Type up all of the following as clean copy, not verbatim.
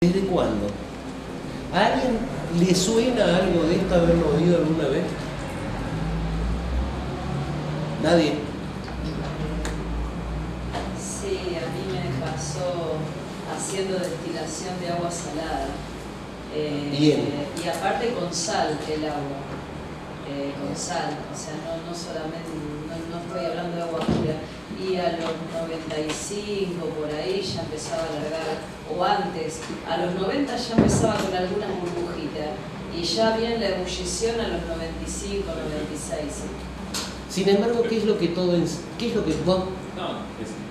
¿Desde cuándo? ¿A alguien le suena algo de esto haberlo oído alguna vez? ¿Nadie? Sí, a mí me pasó haciendo destilación de agua salada. Bien. Y aparte con sal el agua. Con sal, o sea, no solamente, no estoy hablando de agua pura. Y a los 95 por ahí ya empezaba a alargar, o antes, a los 90 ya empezaba con algunas burbujitas. Y ya bien la ebullición a los 95, 96. Sin embargo, ¿qué es lo que qué es lo que vos? No,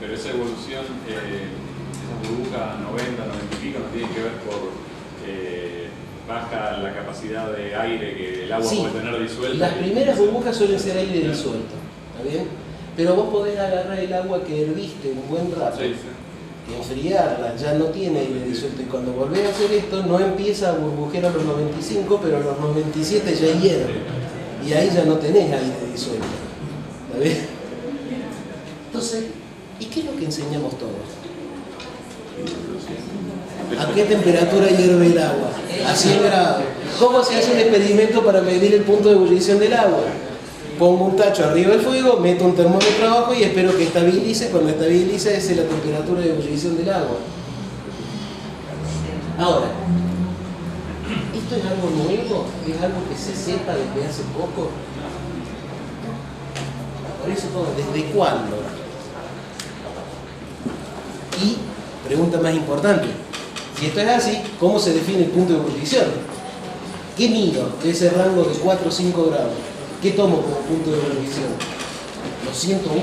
pero esa evolución, esas burbujas 90, 90 y pico, no tienen que ver por baja la capacidad de aire que el agua Sí, puede tener disuelta. las primeras burbujas suelen ser aire disuelto, ¿está bien? Pero vos podés agarrar el agua que herviste un buen rato, Sí, sí. y enfriarla, ya no tiene aire disuelto. Y cuando volvés a hacer esto, no empieza a burbujear a los 95, pero a los 97 ya hierve. Y ahí ya no tenés aire disuelto. ¿Está bien? Entonces, ¿y qué es lo que enseñamos todos? ¿A qué temperatura hierve el agua? A 100 grados. ¿Cómo se hace un experimento para medir el punto de ebullición del agua? Pongo un tacho arriba del fuego, meto un termómetro abajo y espero que estabilice. Cuando estabilice, esa es la temperatura de ebullición del agua. Ahora, ¿esto es algo nuevo? ¿Es algo que se sepa desde hace poco? Por eso todo, ¿desde cuándo? Y, pregunta más importante, si esto es así, ¿cómo se define el punto de ebullición? ¿Qué mido de ese rango de 4 o 5 grados? ¿Qué tomo como punto de ebullición? ¿Los 101?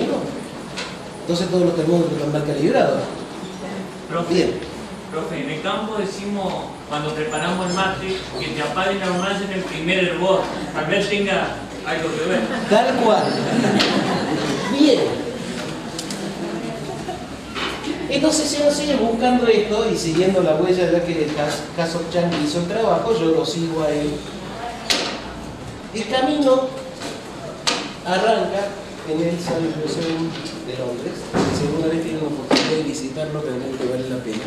Entonces todos los termómetros están mal calibrados. Bien. Profe, en el campo decimos, cuando preparamos el mate, que te apaguen la hornalla en el primer hervor. Tal vez tenga algo que ver. Tal cual. Bien. Entonces, si uno sigue buscando esto y siguiendo la huella, ya que el caso Chang hizo el trabajo, yo lo sigo a él. El camino arranca en el Science Museum de Londres, que si alguna vez tienen la oportunidad de visitarlo, realmente vale la pena.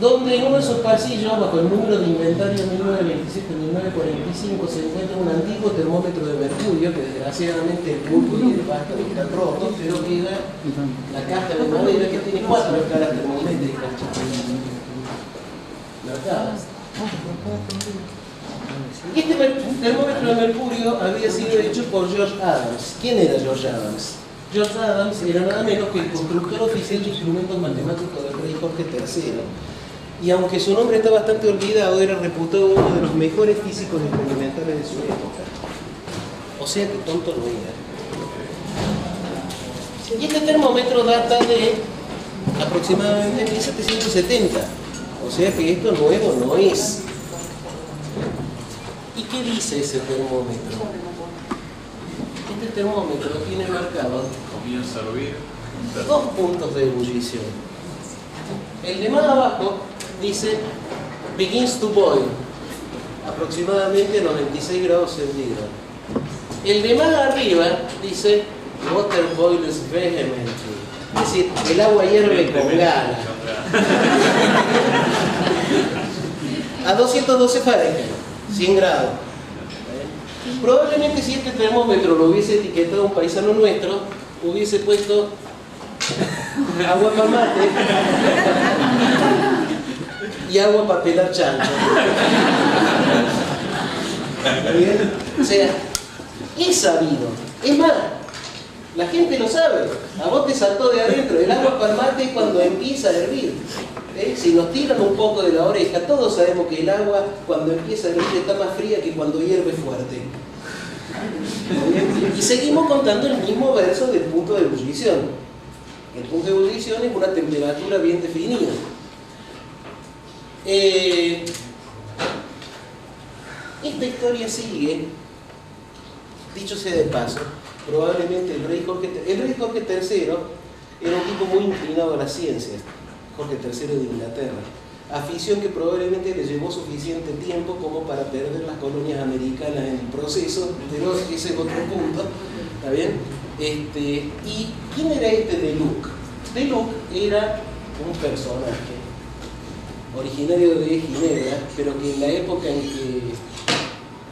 Donde en uno de esos pasillos, bajo el número de inventario 1927-1945, se encuentra un antiguo termómetro de mercurio, que desgraciadamente el bulbo y el basta están rotos, pero queda la caja de madera que tiene 4 escalas termométricas marcadas. Y este termómetro de mercurio había sido hecho por George Adams. ¿Quién era George Adams? George Adams era nada menos que el constructor oficial de instrumentos matemáticos del rey Jorge III. Y aunque su nombre está bastante olvidado, era reputado uno de los mejores físicos experimentales de su época. O sea que tonto no era. Y este termómetro data de aproximadamente 1770. O sea que esto nuevo no es. ¿Y qué dice ese termómetro? Este termómetro tiene marcado Comienza a hervir. 2 puntos de ebullición. El de más abajo dice begins to boil, aproximadamente a 96 grados centígrados. El de más arriba dice water boils vehemently, es decir, el agua hierve con ganas. A 212 Fahrenheit, 100 grados. Probablemente si este termómetro lo hubiese etiquetado un paisano nuestro, hubiese puesto agua para mate y agua para pelar chancho. ¿Está bien? O sea, es sabido. Es más, la gente lo sabe. A vos te saltó de adentro. El agua para mate cuando empieza a hervir. Si nos tiran un poco de la oreja, todos sabemos que el agua cuando empieza a hervir está más fría que cuando hierve fuerte. Y seguimos contando el mismo verso del punto de ebullición. El punto de ebullición es una temperatura bien definida. Esta historia sigue, dicho sea de paso, probablemente el rey Jorge III era un tipo muy inclinado a la ciencia, Jorge III de Inglaterra, afición que probablemente le llevó suficiente tiempo como para perder las colonias americanas en el proceso, pero ese es otro punto, ¿está bien? ¿Y quién era este Deluc? Deluc era un personaje originario de Ginebra, pero que en la época en que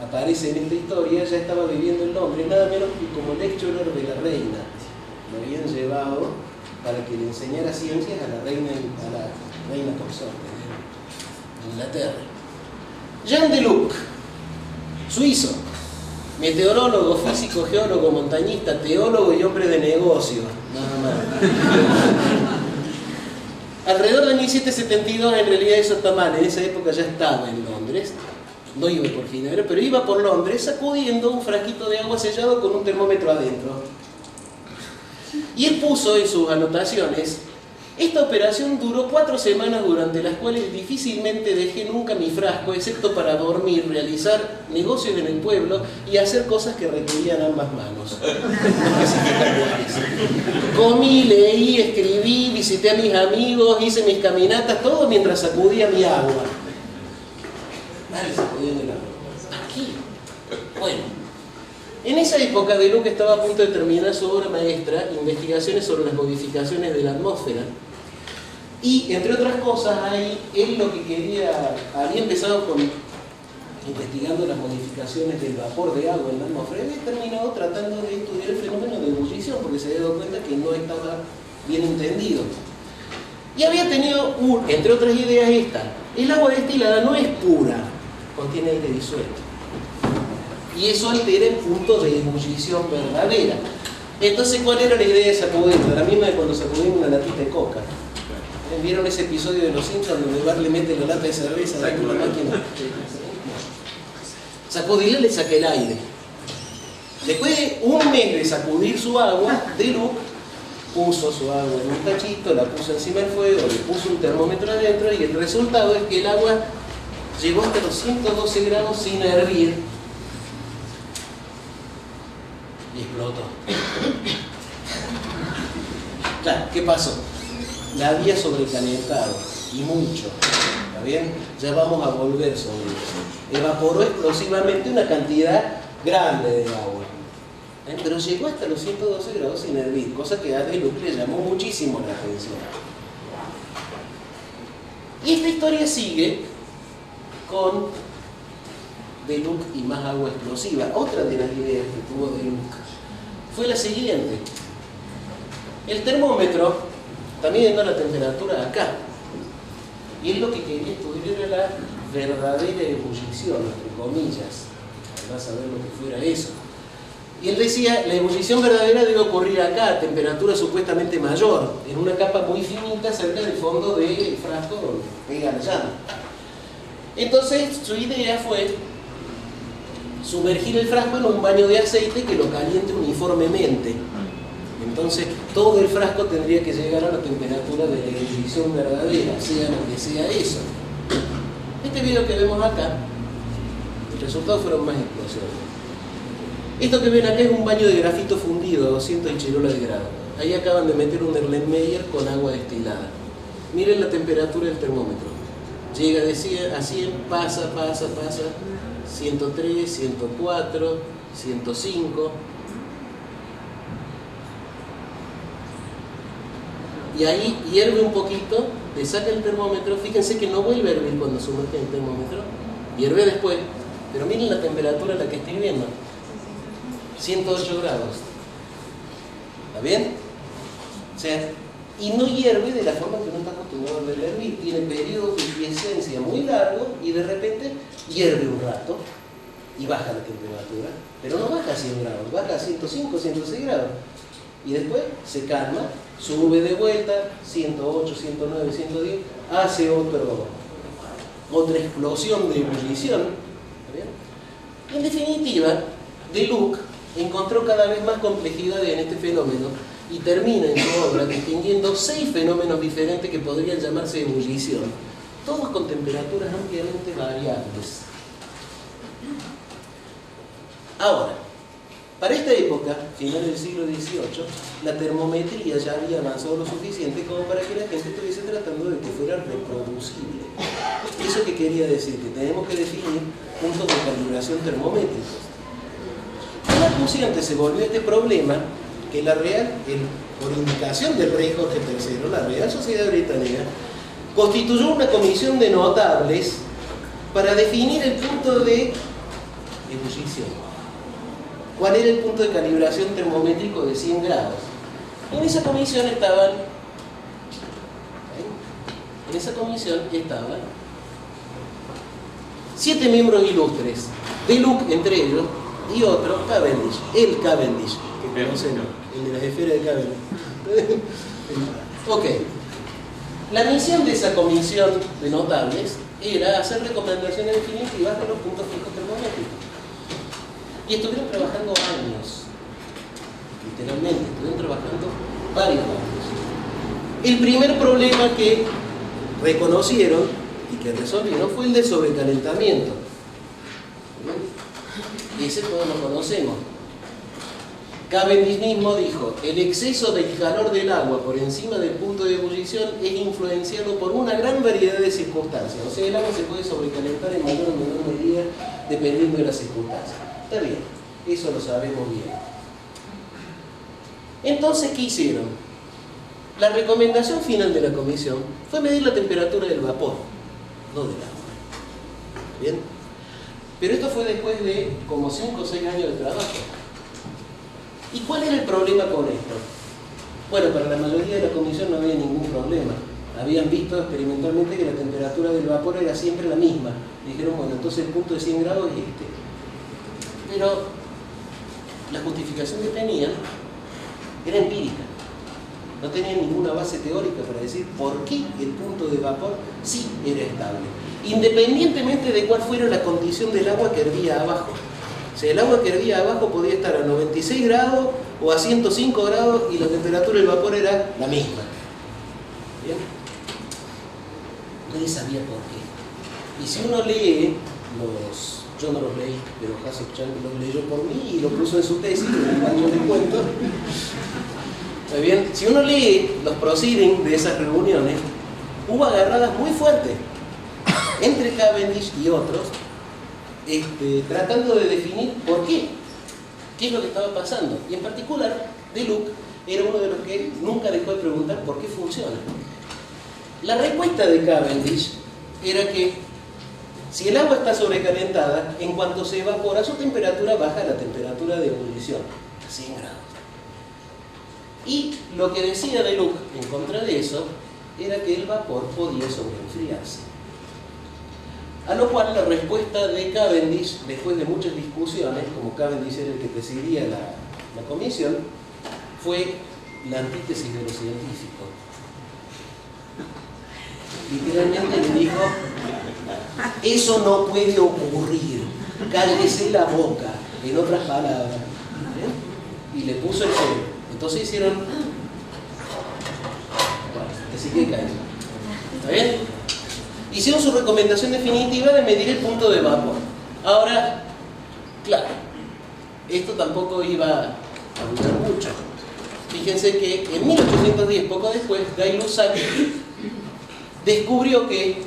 aparece en esta historia ya estaba viviendo en Londres, nada menos que como lecturer de la reina. Lo habían llevado para que le enseñara ciencias a la reina consorte de Inglaterra. Jean Deluc, suizo, meteorólogo, físico, geólogo, montañista, teólogo y hombre de negocios, nada más. Alrededor de 1772, en realidad eso está mal, en esa época ya estaba en Londres, no iba por Ginebra, pero iba por Londres sacudiendo un frasquito de agua sellado con un termómetro adentro. Y él puso en sus anotaciones: esta operación duró 4 semanas durante las cuales difícilmente dejé nunca mi frasco, excepto para dormir, realizar negocios en el pueblo y hacer cosas que requerían ambas manos. Comí, leí, escribí, visité a mis amigos, hice mis caminatas, todo mientras sacudía mi agua. Vale, sacudiendo el agua. Aquí. Bueno. En esa época, Deluc estaba a punto de terminar su obra maestra, Investigaciones sobre las modificaciones de la atmósfera. Y, entre otras cosas, ahí él lo que quería, había empezado investigando las modificaciones del vapor de agua en la atmósfera, y había terminado tratando de estudiar el fenómeno de ebullición, porque se había dado cuenta que no estaba bien entendido. Y había tenido, entre otras ideas, esta: el agua destilada no es pura, contiene aire disuelto. Y eso altera el punto de ebullición verdadera. Entonces, ¿cuál era la idea de sacudirla? La misma de cuando sacudimos una latita de coca. ¿Vieron ese episodio de Los Simpsons donde Bart le mete la lata de cerveza dentro de la máquina? Sacudirle, le saca el aire. Después de un mes de sacudir su agua, Deluc puso su agua en un tachito, la puso encima del fuego, le puso un termómetro adentro, y el resultado es que el agua llegó hasta los 112 grados sin hervir. Y explotó. Claro, ¿qué pasó? La había sobrecalentado, y mucho. ¿Está bien? Ya vamos a volver sobre eso. Evaporó explosivamente una cantidad grande de agua. Pero llegó hasta los 112 grados sin hervir, cosa que a Deluc le llamó muchísimo la atención. Y esta historia sigue con Deluc y más agua explosiva. Otra de las ideas que tuvo Deluc fue la siguiente: el termómetro está midiendo la temperatura acá, y él lo que quería estudiar era la verdadera ebullición, entre comillas. Vas a ver lo que fuera eso. Y él decía: la ebullición verdadera debe ocurrir acá, a temperatura supuestamente mayor, en una capa muy finita cerca del fondo del frasco donde pega la llama. Entonces su idea fue sumergir el frasco en un baño de aceite que lo caliente uniformemente. Entonces todo el frasco tendría que llegar a la temperatura de la ebullición verdadera, sea lo que sea eso. Este video que vemos acá, el resultado fueron más explosiones. Esto que ven acá es un baño de grafito fundido a 200 y chirola de grado. Ahí acaban de meter un Erlenmeyer con agua destilada. Miren la temperatura del termómetro. Llega de 100 a 100, pasa, 103, 104, 105. Y ahí hierve un poquito, le saca el termómetro. Fíjense que no vuelve a hervir cuando sumerge el termómetro, hierve después. Pero miren la temperatura a la que estoy viendo: 108 grados. ¿Está bien? O sea, y no hierve de la forma que uno está acostumbrado a verla hervir. Tiene periodos de quiescencia muy largos y de repente hierve un rato y baja la temperatura, pero no baja a 100 grados, baja a 105, 106 grados. Y después se calma, sube de vuelta, 108, 109, 110, hace otra explosión de ebullición. En definitiva, Deluc encontró cada vez más complejidad en este fenómeno y termina en su obra distinguiendo 6 fenómenos diferentes que podrían llamarse ebullición, todos con temperaturas ampliamente variables. Ahora, para esta época, final del siglo XVIII, la termometría ya había avanzado lo suficiente como para que la gente estuviese tratando de que fuera reproducible. ¿Eso qué quería decir? Que tenemos que definir puntos de calibración termométricos. Tan acuciante se volvió este problema que por indicación del rey Jorge III, la Real Sociedad Británica constituyó una comisión de notables para definir el punto de ebullición. ¿Cuál era el punto de calibración termométrico de 100 grados? En esa comisión estaban 7 miembros ilustres, Deluc entre ellos, y otro, Cavendish, el Cavendish, que conocen, el de las esferas de Cavendish. Ok. La misión de esa comisión de notables era hacer recomendaciones definitivas de los puntos fijos termométricos. Y estuvieron trabajando años, literalmente, estuvieron trabajando varios años. El primer problema que reconocieron y que resolvieron fue el de sobrecalentamiento. Ese todos lo conocemos. Cavendish mismo dijo: el exceso del calor del agua por encima del punto de ebullición es influenciado por una gran variedad de circunstancias. O sea, el agua se puede sobrecalentar en mayor o menor medida dependiendo de las circunstancias. Está bien, eso lo sabemos bien. Entonces, ¿qué hicieron? La recomendación final de la comisión fue medir la temperatura del vapor, no del agua. ¿Bien? Pero esto fue después de como 5 o 6 años de trabajo. ¿Y cuál era el problema con esto? Bueno, para la mayoría de la comisión no había ningún problema. Habían visto experimentalmente que la temperatura del vapor era siempre la misma. Dijeron, bueno, entonces el punto de 100 grados es este. Pero la justificación que tenían era empírica. No tenían ninguna base teórica para decir por qué el punto de vapor sí era estable, independientemente de cuál fuera la condición del agua que hervía abajo. O sea, el agua que hervía abajo podía estar a 96 grados o a 105 grados y la temperatura del vapor era la misma. ¿Bien? Nadie sabía por qué. Y si uno lee yo no los leí, pero Jasoc Chang los leyó por mí y lo puso en su tesis, en el año de cuento. ¿Está bien? Si uno lee los proceedings de esas reuniones, hubo agarradas muy fuertes entre Cavendish y otros, tratando de definir por qué es lo que estaba pasando. Y en particular, Deluc era uno de los que nunca dejó de preguntar por qué funciona. La respuesta de Cavendish era que si el agua está sobrecalentada, en cuanto se evapora, su temperatura baja a la temperatura de ebullición, a 100 grados. Y lo que decía Deluc en contra de eso era que el vapor podía sobreenfriarse. A lo cual la respuesta de Cavendish, después de muchas discusiones, como Cavendish era el que presidía la comisión, fue la antítesis de lo científico. Literalmente le dijo: eso no puede ocurrir, cállese la boca, en otras palabras. ¿Eh? Y le puso el cero. Entonces hicieron... Bueno, así que cae. ¿Está bien? Hicieron su recomendación definitiva de medir el punto de vapor. Ahora, claro, esto tampoco iba a durar mucho. Fíjense que en 1810, poco después, Gay-Lussac descubrió que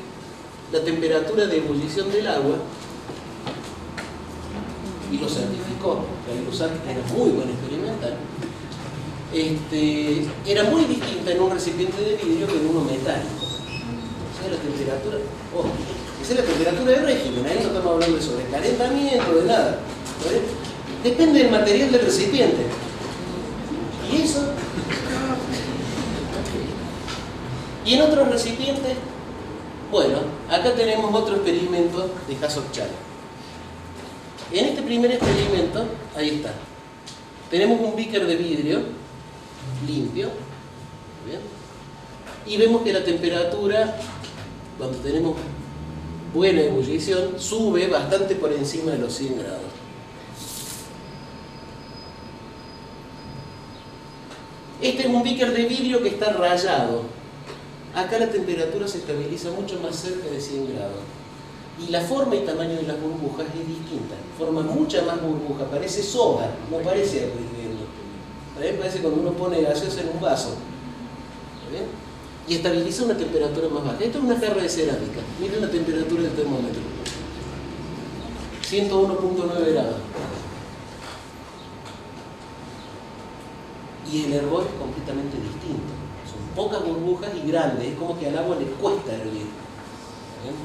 la temperatura de ebullición del agua, y lo certificó, Gay-Lussac era muy buen experimental, era muy distinta en un recipiente de vidrio que en uno metálico. O sea, la temperatura, esa es la temperatura de régimen, ahí no estamos hablando de sobrecalentamiento, de nada. ¿Vale? Depende del material del recipiente. ¿Y eso? Y en otros recipientes, bueno, acá tenemos otro experimento de Jasoc Chang. En este primer experimento, ahí está. Tenemos un beaker de vidrio limpio, ¿bien? Y vemos que la temperatura, cuando tenemos buena ebullición, sube bastante por encima de los 100 grados. Este es un beaker de vidrio que está rayado. Acá la temperatura se estabiliza mucho más cerca de 100 grados. Y la forma y tamaño de las burbujas es distinta. Forma mucha más burbuja, parece soda, no parece agua hirviendo. También parece cuando uno pone gaseosa en un vaso. ¿Bien? Y estabiliza una temperatura más baja. Esto es una jarra de cerámica. Miren la temperatura del termómetro. 101.9 grados. Y el hervor es completamente distinto. Es Son pocas burbujas y grandes, es como que al agua le cuesta hervir. ¿Bien?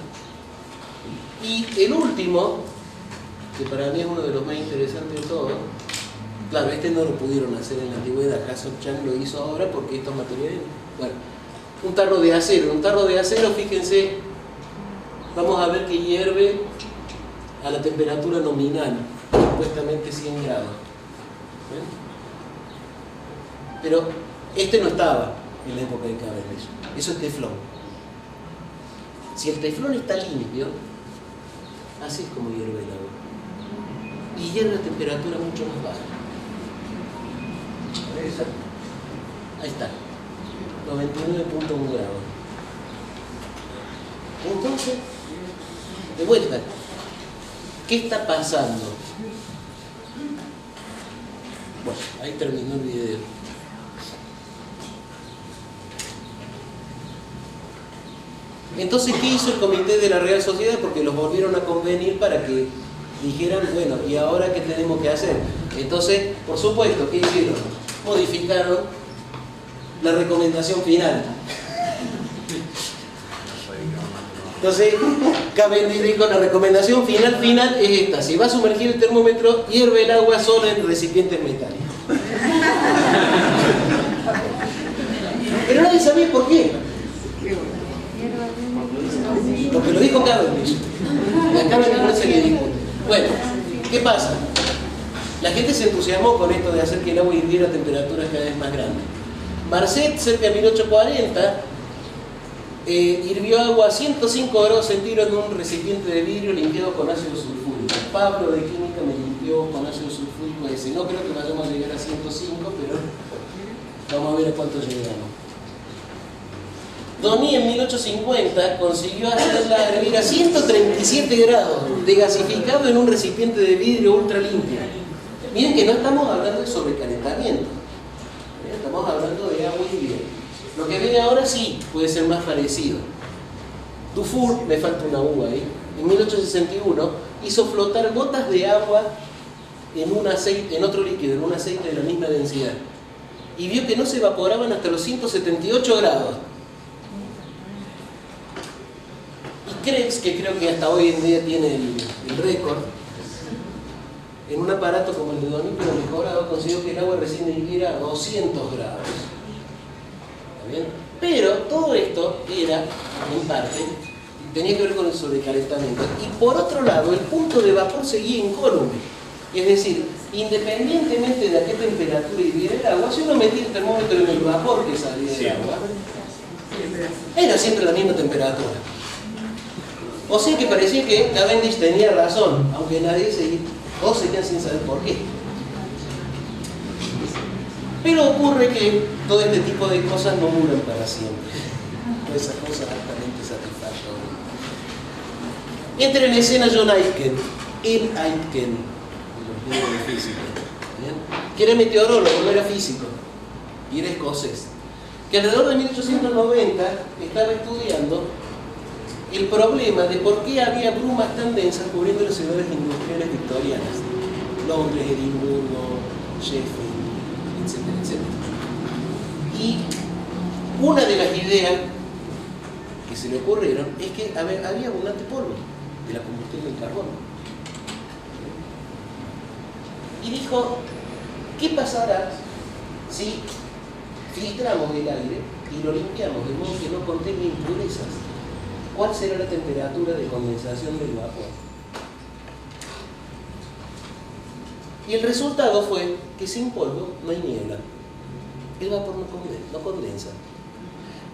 Y el último, que para mí es uno de los más interesantes de todos, claro, este no lo pudieron hacer en la antigüedad, Jason Chang lo hizo ahora porque estos materiales, bueno, un tarro de acero, fíjense, vamos a ver que hierve a la temperatura nominal, supuestamente 100 grados. ¿Ven? Pero este no estaba en la época de Cavendish, eso es teflón. Si el teflón está limpio, así es como hierve el agua. Y hierve a temperatura mucho más baja. Ahí está, 99.1 grados. Entonces, de vuelta, ¿qué está pasando? Bueno, ahí terminó el video. Entonces, ¿qué hizo el comité de la Real Sociedad? Porque los volvieron a convenir para que dijeran, bueno, ¿y ahora qué tenemos que hacer? Entonces, por supuesto, ¿qué hicieron? Modificaron la recomendación final. Entonces, Cavendish dijo, la recomendación final es esta: si va a sumergir el termómetro, hierve el agua solo en recipientes metálicos. Pero nadie sabía por qué. Porque lo dijo Cavendish. A Cavendish no se le discute. Bueno, ¿qué pasa? La gente se entusiasmó con esto de hacer que el agua hirviera a temperaturas cada vez más grandes. Marcet, cerca de 1840, hirvió agua a 105 grados centígrados en un recipiente de vidrio limpiado con ácido sulfúrico. Pablo de química me limpió con ácido sulfúrico ese. No creo que vayamos a llegar a 105, pero vamos a ver a cuánto llegamos. Doni en 1850 consiguió hacerla hervir a 137 grados de gasificado en un recipiente de vidrio ultra limpio. Miren que no estamos hablando de sobrecalentamiento, estamos hablando de agua hirviendo. Lo que viene ahora sí puede ser más parecido. Dufour, me falta una U ahí, en 1861 hizo flotar gotas de agua en un aceite, en otro líquido, en un aceite de la misma densidad, y vio que no se evaporaban hasta los 178 grados. Y Krebs, que creo que hasta hoy en día tiene el récord, en un aparato como el de Doni, pero mejorado, consiguió que el agua recién hirviera a 200 grados. ¿Está bien? Pero todo esto era, en parte, tenía que ver con el sobrecalentamiento. Y por otro lado, el punto de vapor seguía incólume. Es decir, independientemente de a qué temperatura hirviera el agua, si uno metía el termómetro en el vapor que salía del agua, era siempre la misma temperatura. O sea que parecía que Cavendish tenía razón, aunque nadie todos seguían sin saber por qué. Pero ocurre que todo este tipo de cosas no duran para siempre. Todas esas cosas altamente satisfactorias. Entra en escena John Aitken, de los libros de física, que era meteorólogo, no era físico, y era escocés, que alrededor de 1890 estaba estudiando el problema de por qué había brumas tan densas cubriendo las ciudades industriales victorianas, Londres, Edimburgo, Sheffield, etcétera, etcétera. Y una de las ideas que se le ocurrieron es que había abundante polvo de la combustión del carbón. Y dijo, ¿qué pasará si filtramos el aire y lo limpiamos de modo que no contenga impurezas? ¿Cuál será la temperatura de condensación del vapor? Y el resultado fue que sin polvo no hay niebla. El vapor no condensa.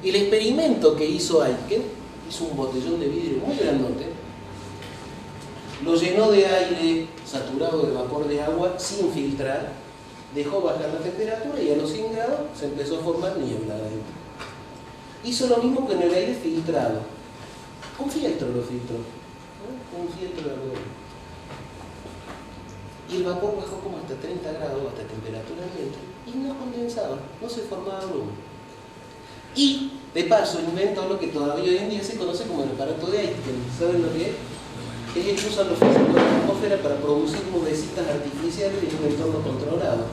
El experimento que hizo Aitken, hizo un botellón de vidrio muy grandote, lo llenó de aire saturado de vapor de agua sin filtrar, dejó bajar la temperatura y a los 100 grados se empezó a formar niebla adentro. Hizo lo mismo con el aire filtrado. Un fieltro lo filtró, ¿no? Un fieltro de algodón. Y el vapor bajó como hasta 30 grados, hasta temperatura ambiente, y no condensaba, no se formaba bruma. Y, de paso, inventó lo que todavía hoy en día se conoce como el aparato de Aitken. ¿Saben lo que es? Ellos usan los físicos de la atmósfera para producir nubecitas artificiales en un entorno controlado.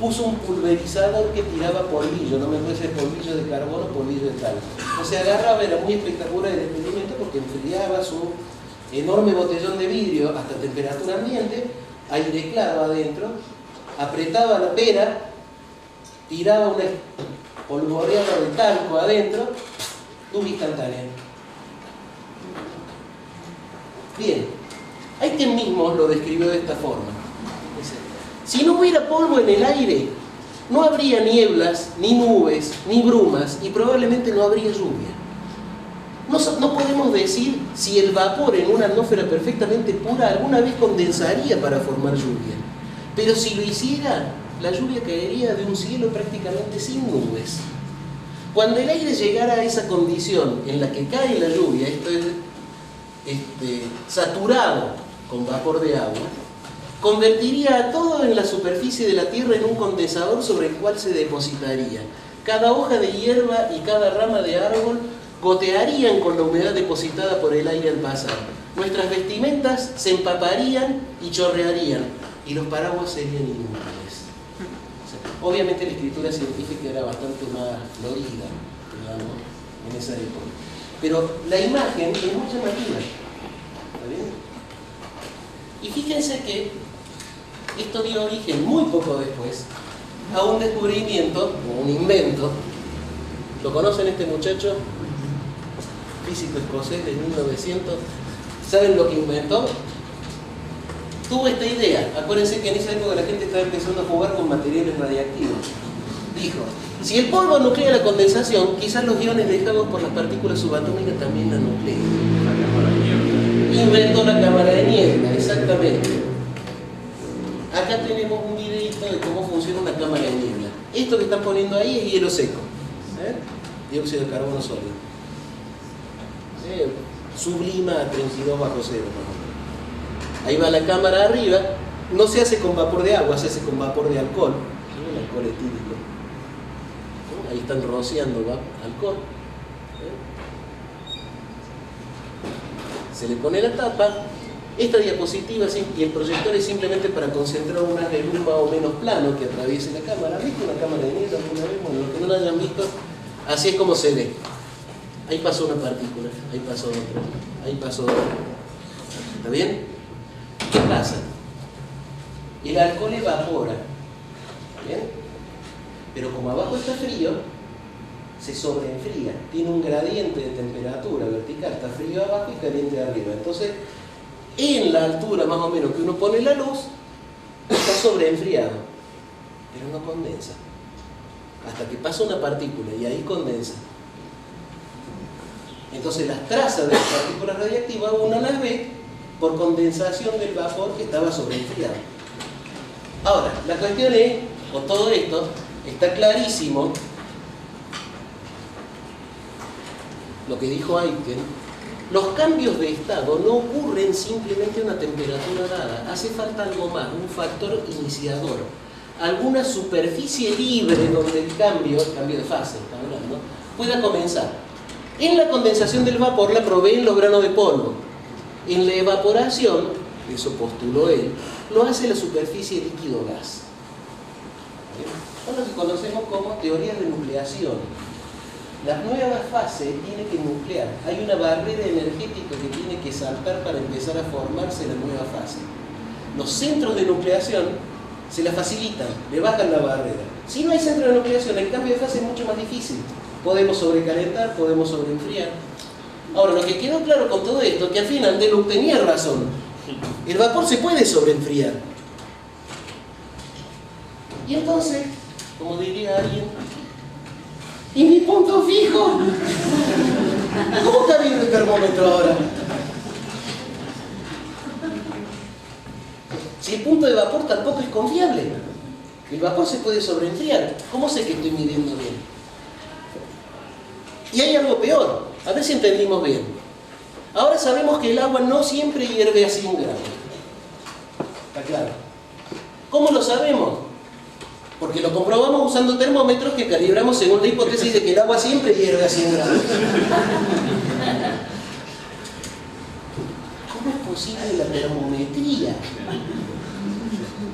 puso un pulverizador que tiraba polvillo, no me acuerdo si es polvillo de carbono o polvillo de talco. O sea, agarraba, era muy espectacular el experimento porque enfriaba su enorme botellón de vidrio hasta temperatura ambiente, aire claro adentro, apretaba la pera, tiraba una polvoreada de talco adentro, luz instantánea. Bien, Einstein mismo lo describió de esta forma. Dice, si no hubiera polvo en el aire, no habría nieblas, ni nubes, ni brumas, y probablemente no habría lluvia. No podemos decir si el vapor en una atmósfera perfectamente pura alguna vez condensaría para formar lluvia. Pero si lo hiciera, la lluvia caería de un cielo prácticamente sin nubes. Cuando el aire llegara a esa condición en la que cae la lluvia, esto es saturado con vapor de agua, convertiría a todo en la superficie de la Tierra en un condensador sobre el cual se depositaría. Cada hoja de hierba y cada rama de árbol gotearían con la humedad depositada por el aire al pasar. Nuestras vestimentas se empaparían y chorrearían, y los paraguas serían inútiles. O sea, obviamente la escritura científica era bastante más florida, digamos, en esa época. Pero la imagen es muy llamativa. ¿Está bien? Y fíjense que esto dio origen muy poco después a un descubrimiento, o un invento. ¿Lo conocen este muchacho? Físico escocés de 1900. ¿Saben lo que inventó? Tuvo esta idea. Acuérdense que en esa época la gente estaba empezando a jugar con materiales radiactivos. Dijo, si el polvo nuclea la condensación, quizás los iones dejados por las partículas subatómicas también la nucleen. La cámara de niebla. Inventó la cámara de niebla, exactamente. Acá tenemos un videito de cómo funciona una cámara de niebla. Esto que están poniendo ahí es hielo seco. Dióxido de carbono sólido. Sublima a 32 bajo cero. Ahí va la cámara arriba. No se hace con vapor de agua, se hace con vapor de alcohol. El alcohol etílico. Ahí están rociando alcohol. Se le pone la tapa. Esta diapositiva y el proyector es simplemente para concentrar un haz de luz más o menos plano que atraviese la cámara. ¿Han visto una cámara de niebla alguna vez? Bueno, los que no la hayan visto, así es como se ve. Ahí pasó una partícula, ahí pasó otra, ahí pasó otra. ¿Está bien? ¿Qué pasa? El alcohol evapora. ¿Está bien? Pero como abajo está frío, se sobreenfría. Tiene un gradiente de temperatura vertical. Está frío abajo y caliente arriba. Entonces, en la altura más o menos que uno pone la luz, está sobreenfriado. Pero no condensa. Hasta que pasa una partícula y ahí condensa. Entonces las trazas de las partículas radiactivas uno las ve por condensación del vapor que estaba sobreenfriado. Ahora, la cuestión es, con todo esto, está clarísimo lo que dijo Einstein: los cambios de estado no ocurren simplemente a una temperatura dada, hace falta algo más, un factor iniciador, alguna superficie libre donde el cambio de fase, está hablando, pueda comenzar. En la condensación del vapor la proveen los granos de polvo. En la evaporación, eso postuló él, lo hace la superficie líquido-gas. Son lo que conocemos como teorías de nucleación. Las nuevas fases tienen que nuclear. Hay una barrera energética que tiene que saltar para empezar a formarse la nueva fase. Los centros de nucleación se la facilitan, le bajan la barrera. Si no hay centro de nucleación, el cambio de fase es mucho más difícil. Podemos sobrecalentar, podemos sobreenfriar. Ahora, lo que quedó claro con todo esto es que al final Deluc tenía razón. El vapor se puede sobreenfriar. Y entonces, como diría alguien, ¿y mi punto fijo? ¿Cómo está viendo el termómetro ahora? Si el punto de vapor tampoco es confiable. El vapor se puede sobreenfriar. ¿Cómo sé que estoy midiendo bien? Y hay algo peor. A ver si entendimos bien. Ahora sabemos que el agua no siempre hierve a 100 grados. ¿Está claro? ¿Cómo lo sabemos? Porque lo comprobamos usando termómetros que calibramos según la hipótesis de que el agua siempre hierve a 100 grados. ¿Cómo es posible la termometría?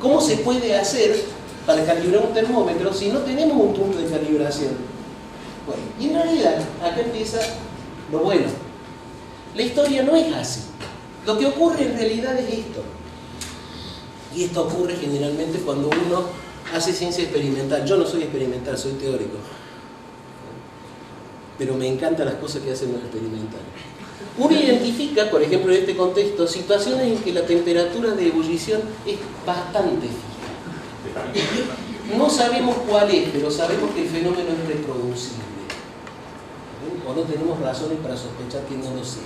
¿Cómo se puede hacer para calibrar un termómetro si no tenemos un punto de calibración? Bueno, y en realidad, acá empieza lo bueno. La historia no es así. Lo que ocurre en realidad es esto. Y esto ocurre generalmente cuando uno hace ciencia experimental. Yo no soy experimental, soy teórico. Pero me encantan las cosas que hacen los experimentales. Uno identifica, por ejemplo, en este contexto, situaciones en que la temperatura de ebullición es bastante fija. No sabemos cuál es, pero sabemos que el fenómeno es reproducible. O no tenemos razones para sospechar que no lo sea.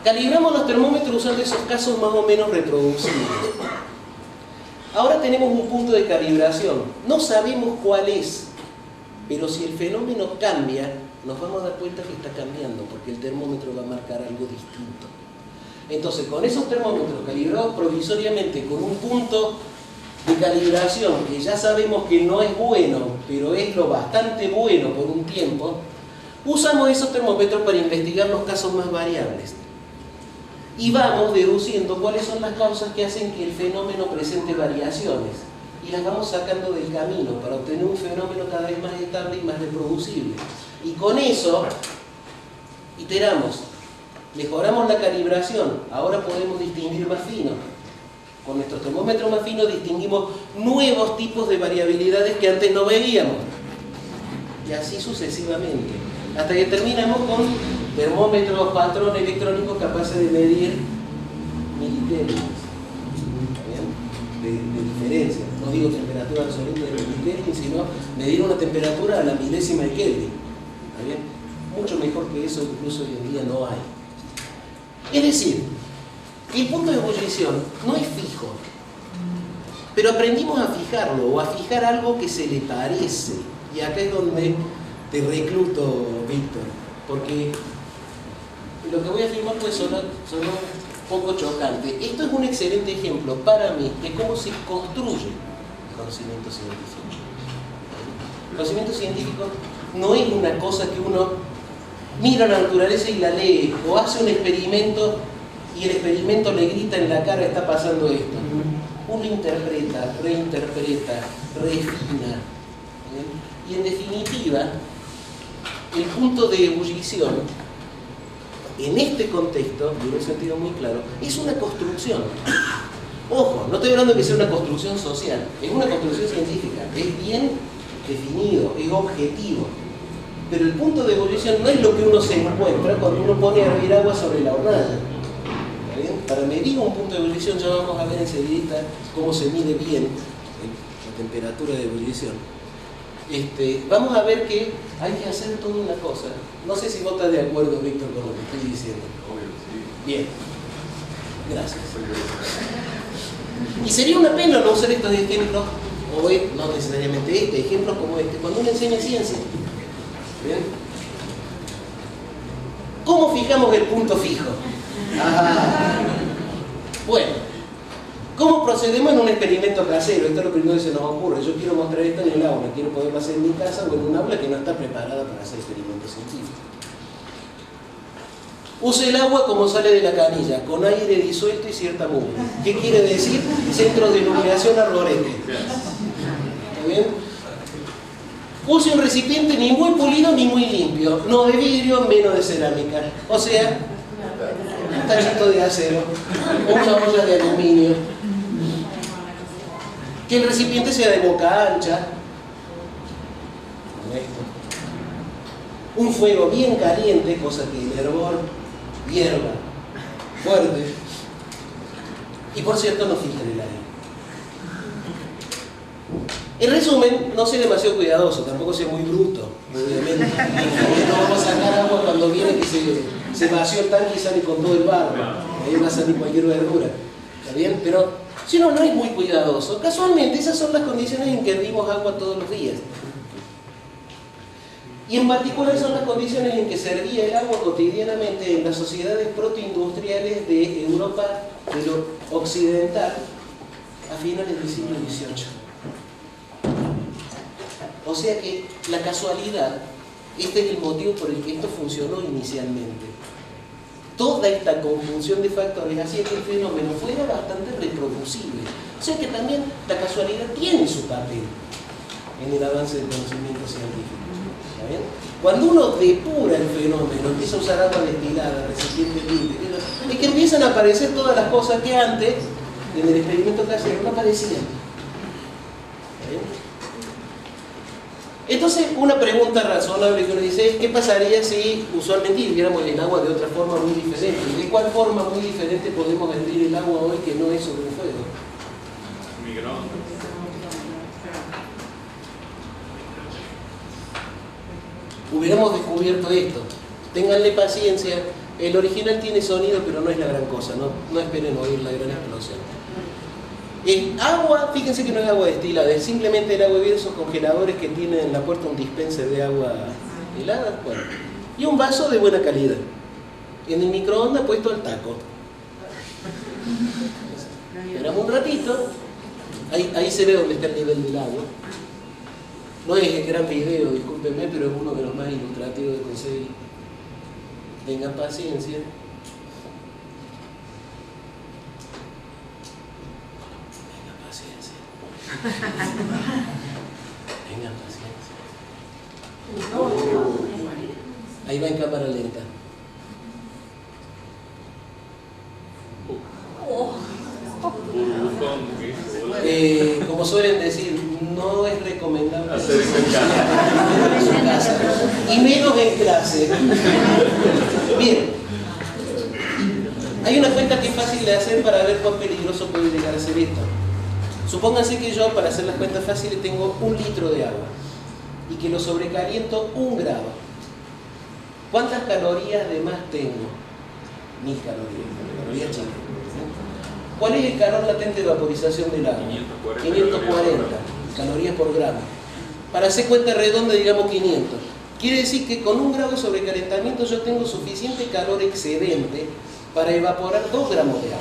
Calibramos los termómetros usando esos casos más o menos reproducibles. Ahora tenemos un punto de calibración. No sabemos cuál es, pero si el fenómeno cambia, nos vamos a dar cuenta que está cambiando, porque el termómetro va a marcar algo distinto. Entonces, con esos termómetros calibrados provisoriamente con un punto de calibración que ya sabemos que no es bueno, pero es lo bastante bueno por un tiempo, usamos esos termómetros para investigar los casos más variables. Y vamos deduciendo cuáles son las causas que hacen que el fenómeno presente variaciones. Y las vamos sacando del camino para obtener un fenómeno cada vez más estable y más reproducible. Y con eso, iteramos, mejoramos la calibración, ahora podemos distinguir más fino. Con nuestros termómetros más finos distinguimos nuevos tipos de variabilidades que antes no veíamos. Y así sucesivamente. Hasta que terminamos con termómetros, patrón electrónicos capaces de medir milikelvins. De diferencia. No digo temperatura absoluta de milikelvin, sino medir una temperatura a la milésima de Kelvin. ¿Está bien? Mucho mejor que eso, incluso hoy en día no hay. Es decir, el punto de ebullición no es fijo, pero aprendimos a fijarlo o a fijar algo que se le parece. Y acá es donde te recluto, Víctor, porque lo que voy a afirmar puede sonar un poco chocante. Esto es un excelente ejemplo para mí de cómo se construye el conocimiento científico. El conocimiento científico no es una cosa que uno mira la naturaleza y la lee, o hace un experimento y el experimento le grita en la cara: está pasando esto. Uno interpreta, reinterpreta, refina. Y en definitiva, el punto de ebullición, en este contexto, y en un sentido muy claro, es una construcción. Ojo, no estoy hablando de que sea una construcción social, es una construcción científica, es bien definido, es objetivo. Pero el punto de ebullición no es lo que uno se encuentra cuando uno pone a hervir agua sobre la hornalla. ¿Está bien? Para medir un punto de ebullición, ya vamos a ver enseguida cómo se mide bien la temperatura de ebullición. Vamos a ver que hay que hacer toda una cosa. No sé si vos estás de acuerdo, Víctor, con lo que estoy diciendo. Obvio, sí. Bien. Gracias. Y sería una pena no usar estos ejemplos, o no necesariamente ejemplos como este, cuando uno enseña ciencia. ¿Bien? ¿Cómo fijamos el punto fijo? Bueno, ¿cómo procedemos en un experimento casero? Esto es lo primero que se nos ocurre. Yo quiero mostrar esto en el aula, quiero poderlo hacer en mi casa o en un aula que no está preparada para hacer experimentos científicos. Use el agua como sale de la canilla, con aire disuelto y cierta mugre. ¿Qué quiere decir? Centro de nucleación a rorete. ¿Está bien? Use un recipiente ni muy pulido ni muy limpio, no de vidrio, menos de cerámica. O sea, un tachito de acero o una olla de aluminio. Que el recipiente sea de boca ancha. Como esto. Un fuego bien caliente, cosa que el hervor hierva fuerte. Y por cierto, no filtre el aire. En resumen, no sea demasiado cuidadoso, tampoco sea muy bruto, obviamente. No vamos a sacar agua cuando viene que se vació el tanque y sale con todo el barro. Ahí va a salir cualquier verdura. ¿Está bien? Pero si uno no es muy cuidadoso, casualmente esas son las condiciones en que hervimos agua todos los días. Y en particular son las condiciones en que se hervía el agua cotidianamente en las sociedades protoindustriales de Europa de lo occidental a finales del siglo XVIII. O sea que la casualidad, este es el motivo por el que esto funcionó inicialmente. Toda esta conjunción de factores hacía que el fenómeno fuera bastante reproducible. O sea que también la casualidad tiene su papel en el avance del conocimiento científico. ¿Está bien? Cuando uno depura el fenómeno, empieza a usar agua destilada, recipiente libre, es que empiezan a aparecer todas las cosas que antes, en el experimento casero, no aparecían. ¿Está bien? Entonces, una pregunta razonable que uno dice es: ¿qué pasaría si usualmente hirviéramos el agua de otra forma muy diferente? ¿De cuál forma muy diferente podemos hervir el agua hoy que no es sobre un fuego? Microondas. Hubiéramos descubierto esto. Ténganle paciencia. El original tiene sonido, pero no es la gran cosa. No esperen oír la gran explosión. El agua, fíjense que no es agua destilada, es simplemente el agua de esos congeladores que tienen en la puerta un dispenser de agua helada. Bueno, y un vaso de buena calidad. En el microondas puesto al taco. Esperamos un ratito. Ahí se ve dónde está el nivel del agua. No es el gran video, discúlpenme, pero es uno de los más ilustrativos de conseguir. Tengan paciencia. Tengan paciencia. Tengan paciencia. Ahí va en cámara lenta. Como suelen decir, no es recomendable hacer eso en casa. Y menos en clase. Bien. Hay una cuenta que es fácil de hacer para ver cuán peligroso puede llegar a ser esto. Supónganse que yo, para hacer las cuentas fáciles, tengo 1 litro de agua y que lo sobrecaliento 1 grado. ¿Cuántas calorías de más tengo? 1000 calorías chicas. ¿Cuál es el calor latente de vaporización del agua? 540 calorías por gramo. Para hacer cuenta redonda, digamos 500. Quiere decir que con 1 grado de sobrecalentamiento yo tengo suficiente calor excedente para evaporar 2 gramos de agua.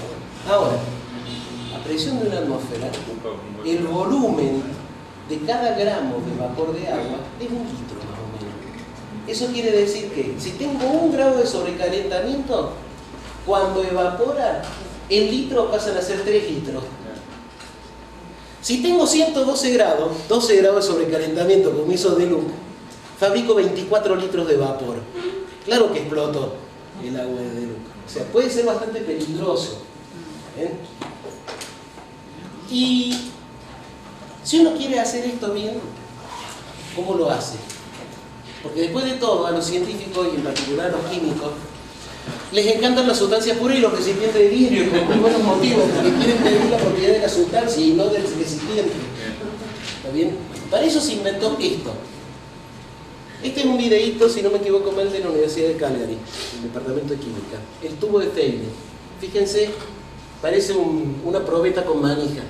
Ahora, a presión de una atmósfera, el volumen de cada gramo de vapor de agua es 1 litro más o menos. Eso quiere decir que si tengo 1 grado de sobrecalentamiento, cuando evapora, el litro pasan a ser 3 litros. Si tengo 112 grados, 12 grados de sobrecalentamiento, como hizo Deluc, fabrico 24 litros de vapor. Claro que explotó el agua de Deluc. O sea, puede ser bastante peligroso. Y si uno quiere hacer esto bien, ¿cómo lo hace? Porque después de todo, a los científicos y en particular a los químicos, les encantan las sustancias puras y los recipientes de vidrio, por muy buenos motivos, porque quieren medir la propiedad de la sustancia y no del recipiente. ¿Está bien? Para eso se inventó esto. Este es un videíto, si no me equivoco mal, de la Universidad de Calgary, el departamento de química. El tubo de Theile. Fíjense, parece una probeta con manija.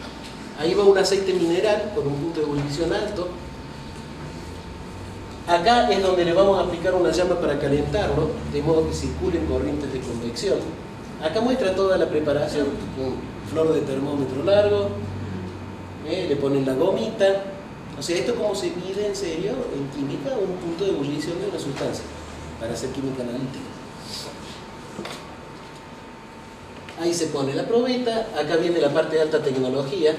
Ahí va un aceite mineral con un punto de ebullición alto. Acá es donde le vamos a aplicar una llama para calentarlo, de modo que circulen corrientes de convección. Acá muestra toda la preparación, un flor de termómetro largo, le ponen la gomita. O sea, esto es como se mide en serio, en química, un punto de ebullición de una sustancia, para hacer química analítica. Ahí se pone la probeta, acá viene la parte de alta tecnología.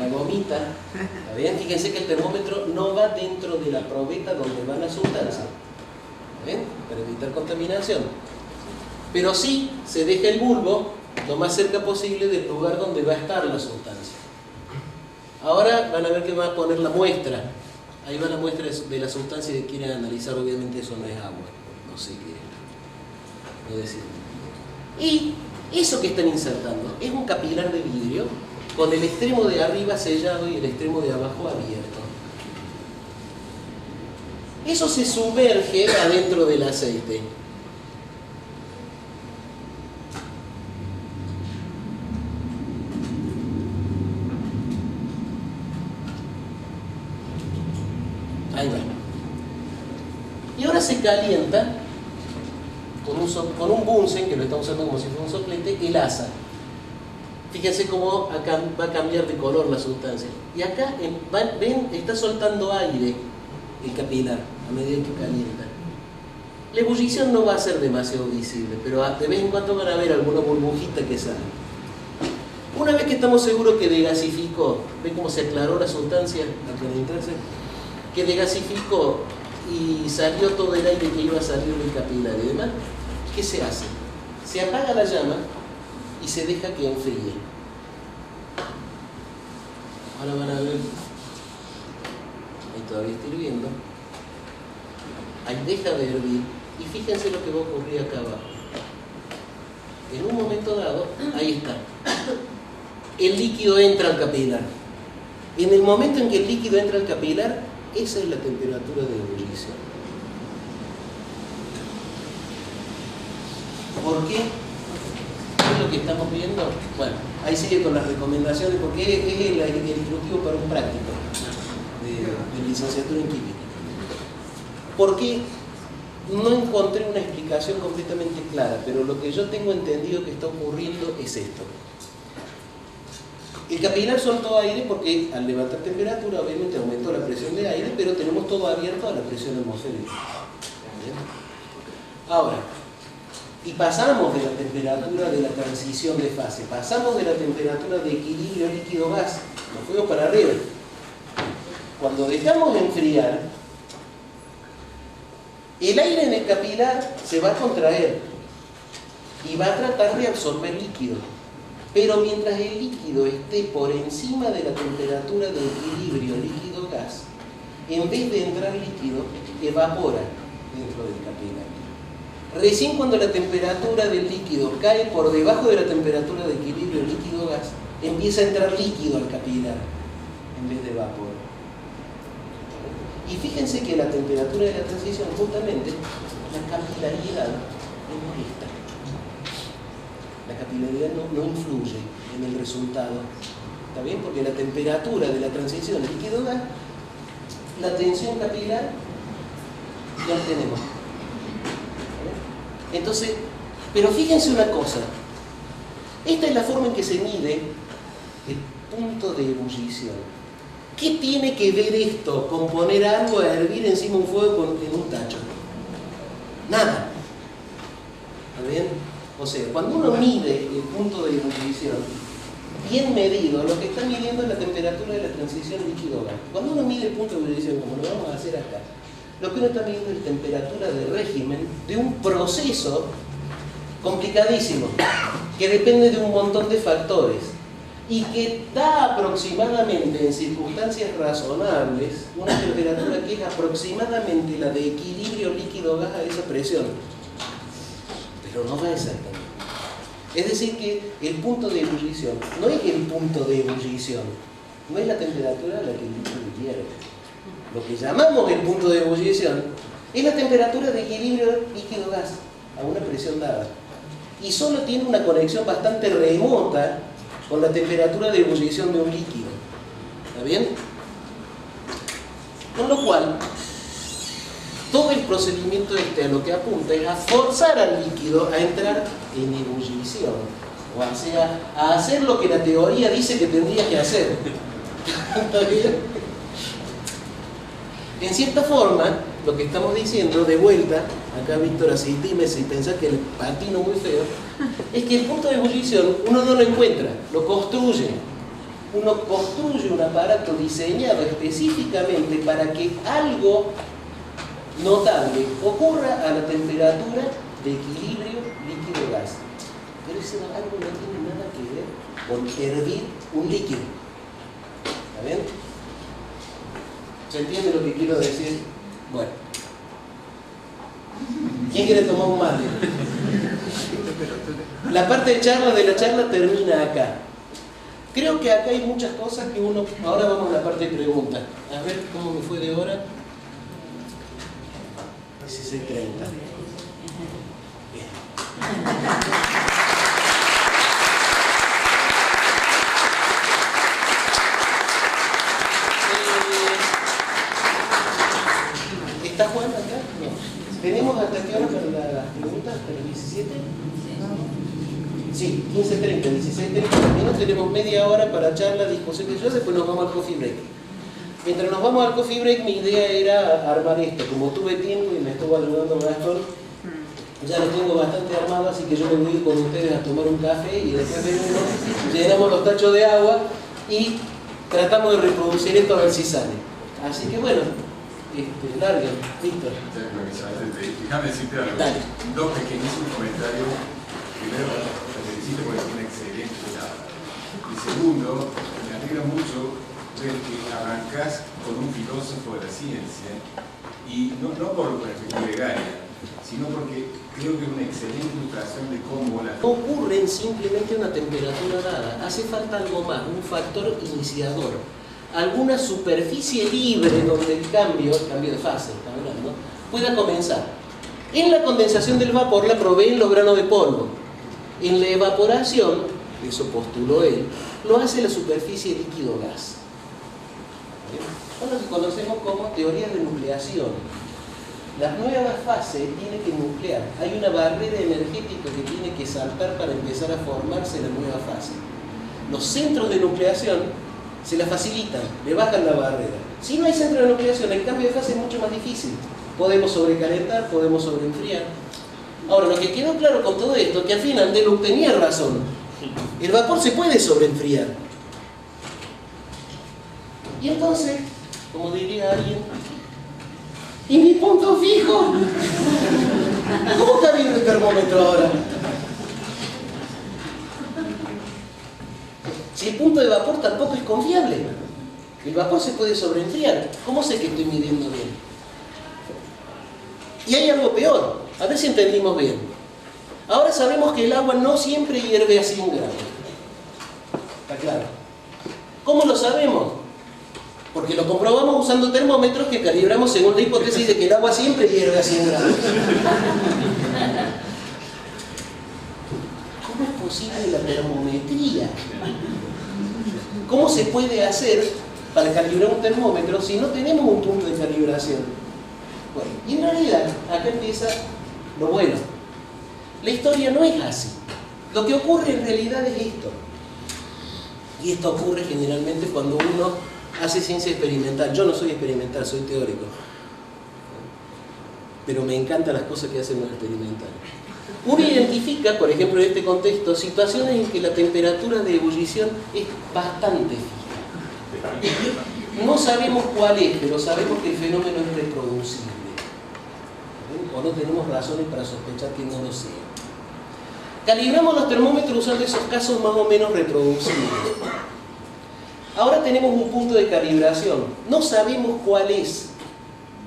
La gomita, ¿está bien? Fíjense que el termómetro no va dentro de la probeta donde va la sustancia, ¿está bien? Para evitar contaminación. Pero sí se deja el bulbo lo más cerca posible del lugar donde va a estar la sustancia. Ahora van a ver que va a poner la muestra. Ahí va la muestra de la sustancia que quieren analizar. Obviamente eso no es agua, no sé qué decir. Y eso que están insertando es un capilar de vidrio con el extremo de arriba sellado y el extremo de abajo abierto. Eso se sumerge adentro del aceite. Ahí va. Y ahora se calienta con un Bunsen, que lo estamos usando como si fuera un soplete, el asa. Fíjense cómo acá va a cambiar de color la sustancia. Y acá, ven, está soltando aire el capilar a medida que calienta. La ebullición no va a ser demasiado visible, pero de vez en cuando van a ver alguna burbujita que sale. Una vez que estamos seguros que degasificó, ¿ven cómo se aclaró la sustancia al penetrarse? Que degasificó y salió todo el aire que iba a salir del capilar y demás, ¿qué se hace? Se apaga la llama y se deja que enfríe. Ahora van a ver, ahí todavía está hirviendo, ahí deja de hervir y fíjense lo que va a ocurrir acá abajo. En un momento dado, ahí está, el líquido entra al capilar. En el momento en que el líquido entra al capilar, esa es la temperatura de ebullición. ¿Por qué? ¿Qué es lo que estamos viendo? Bueno, ahí sigue con las recomendaciones, porque es el instructivo para un práctico de licenciatura en química. Porque no encontré una explicación completamente clara, pero lo que yo tengo entendido que está ocurriendo es esto. El capilar soltó aire porque al levantar temperatura obviamente aumentó la presión de aire, pero tenemos todo abierto a la presión atmosférica. Ahora, y pasamos de la temperatura de la transición de fase, pasamos de la temperatura de equilibrio líquido-gas, nos fuimos para arriba. Cuando dejamos de enfriar, el aire en el capilar se va a contraer y va a tratar de absorber líquido. Pero mientras el líquido esté por encima de la temperatura de equilibrio líquido-gas, en vez de entrar líquido, evapora dentro del capilar. Recién cuando la temperatura del líquido cae por debajo de la temperatura de equilibrio líquido-gas, empieza a entrar líquido al capilar en vez de vapor. Y fíjense que la temperatura de la transición, justamente, la capilaridad es molesta. La capilaridad no influye en el resultado. ¿Está bien? Porque la temperatura de la transición líquido-gas, la tensión capilar, ya la tenemos. Entonces, pero fíjense una cosa. Esta es la forma en que se mide el punto de ebullición. ¿Qué tiene que ver esto con poner algo a hervir encima de un fuego en un tacho? Nada. ¿Está bien? O sea, cuando uno mide el punto de ebullición, bien medido, lo que está midiendo es la temperatura de la transición líquido-gas. Cuando uno mide el punto de ebullición, como lo vamos a hacer acá, lo que uno está midiendo es la temperatura de régimen de un proceso complicadísimo, que depende de un montón de factores y que da aproximadamente, en circunstancias razonables, una temperatura que es aproximadamente la de equilibrio líquido-gas a esa presión. Pero no va exactamente. Es decir que el punto de ebullición no es el punto de ebullición, no es la temperatura a la que el líquido hierve. Lo que llamamos el punto de ebullición es la temperatura de equilibrio líquido-gas a una presión dada. Y solo tiene una conexión bastante remota con la temperatura de ebullición de un líquido. ¿Está bien? Con lo cual, todo el procedimiento a lo que apunta es a forzar al líquido a entrar en ebullición. O sea, a hacer lo que la teoría dice que tendría que hacer. ¿Está bien? En cierta forma, lo que estamos diciendo, de vuelta, acá Víctor asistime si pensás que el patino muy feo, es que el punto de ebullición uno no lo encuentra, lo construye. Uno construye un aparato diseñado específicamente para que algo notable ocurra a la temperatura de equilibrio líquido-gas. Pero ese algo no tiene nada que ver con hervir un líquido. ¿Está bien? ¿Se entiende lo que quiero decir? Bueno. ¿Quién quiere tomar un mate? La parte de la charla termina acá. Creo que acá hay muchas cosas que uno... Ahora vamos a la parte de preguntas. A ver cómo me fue de hora. 16:30. Bien. ¿Está Juan acá? No. ¿Tenemos hasta qué hora para las preguntas? ¿Hasta las 17? Sí, 15:30, 16:30. Tenemos media hora para charla, discusión y después nos vamos al coffee break. Mientras nos vamos al coffee break, mi idea era armar esto. Como tuve tiempo y me estuvo ayudando Gastón, Ya lo tengo bastante armado, así que yo me voy a ir con ustedes a tomar un café y después venimos, llenamos los tachos de agua y tratamos de reproducir esto a ver si sale. Así que bueno, larguen, Víctor. Déjame decirte algo. Dale. Dos pequeñísimos comentarios. Primero, te felicito porque tiene excelente palabra. Y segundo, me alegra mucho ver que arrancás con un filósofo de la ciencia, y no por perspectiva gregaria, sino porque creo que es una excelente ilustración de cómo la... No ocurre en simplemente una temperatura dada, hace falta algo más, un factor iniciador, alguna superficie libre donde el cambio de fase, está hablando, pueda comenzar. En la condensación del vapor la proveen los granos de polvo. En la evaporación, eso postuló él, lo hace la superficie líquido-gas. Son lo que conocemos como teorías de nucleación. Las nuevas fases tienen que nuclear. Hay una barrera energética que tiene que saltar para empezar a formarse la nueva fase. Los centros de nucleación se la facilitan, le bajan la barrera. Si no hay centro de nucleación, el cambio de fase es mucho más difícil. Podemos sobrecalentar, podemos sobreenfriar. Ahora, lo que quedó claro con todo esto es que al final Deluc tenía razón. El vapor se puede sobreenfriar. Y entonces, como diría alguien, ¿y mi punto fijo? ¿Cómo calibro el termómetro ahora? Si el punto de vapor tampoco es confiable. El vapor se puede sobreenfriar. ¿Cómo sé que estoy midiendo bien? Y hay algo peor. A ver si entendimos bien. Ahora sabemos que el agua no siempre hierve a 100 grados. ¿Está claro? ¿Cómo lo sabemos? Porque lo comprobamos usando termómetros que calibramos según la hipótesis de que el agua siempre hierve a 100 grados. ¿Cómo es posible la termometría? ¿Cómo se puede hacer para calibrar un termómetro si no tenemos un punto de calibración? Bueno, y en realidad, acá empieza lo bueno. La historia no es así. Lo que ocurre en realidad es esto. Y esto ocurre generalmente cuando uno hace ciencia experimental. Yo no soy experimental, soy teórico. Pero me encantan las cosas que hacen los experimentales. Uno identifica, por ejemplo, en este contexto, situaciones en que la temperatura de ebullición es bastante fija. No sabemos cuál es, pero sabemos que el fenómeno es reproducible. O no tenemos razones para sospechar que no lo sea. Calibramos los termómetros usando esos casos más o menos reproducibles. Ahora tenemos un punto de calibración. No sabemos cuál es,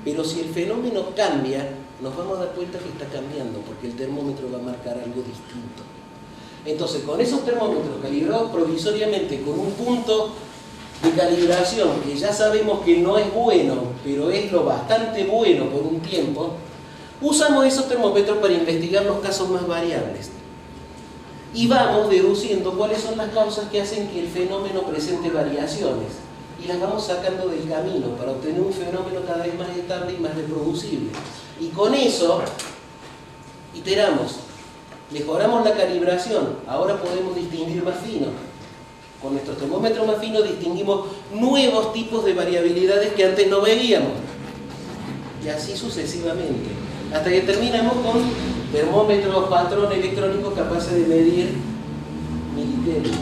pero si el fenómeno cambia, nos vamos a dar cuenta que está cambiando, porque el termómetro va a marcar algo distinto. Entonces, con esos termómetros calibrados provisoriamente con un punto de calibración que ya sabemos que no es bueno, pero es lo bastante bueno por un tiempo, usamos esos termómetros para investigar los casos más variables. Y vamos deduciendo cuáles son las causas que hacen que el fenómeno presente variaciones. Y las vamos sacando del camino para obtener un fenómeno cada vez más estable y más reproducible. Y con eso, iteramos, mejoramos la calibración, ahora podemos distinguir más fino. Con nuestros termómetros más finos distinguimos nuevos tipos de variabilidades que antes no veíamos. Y así sucesivamente. Hasta que terminamos con termómetros, patrones electrónicos capaces de medir milikelvins.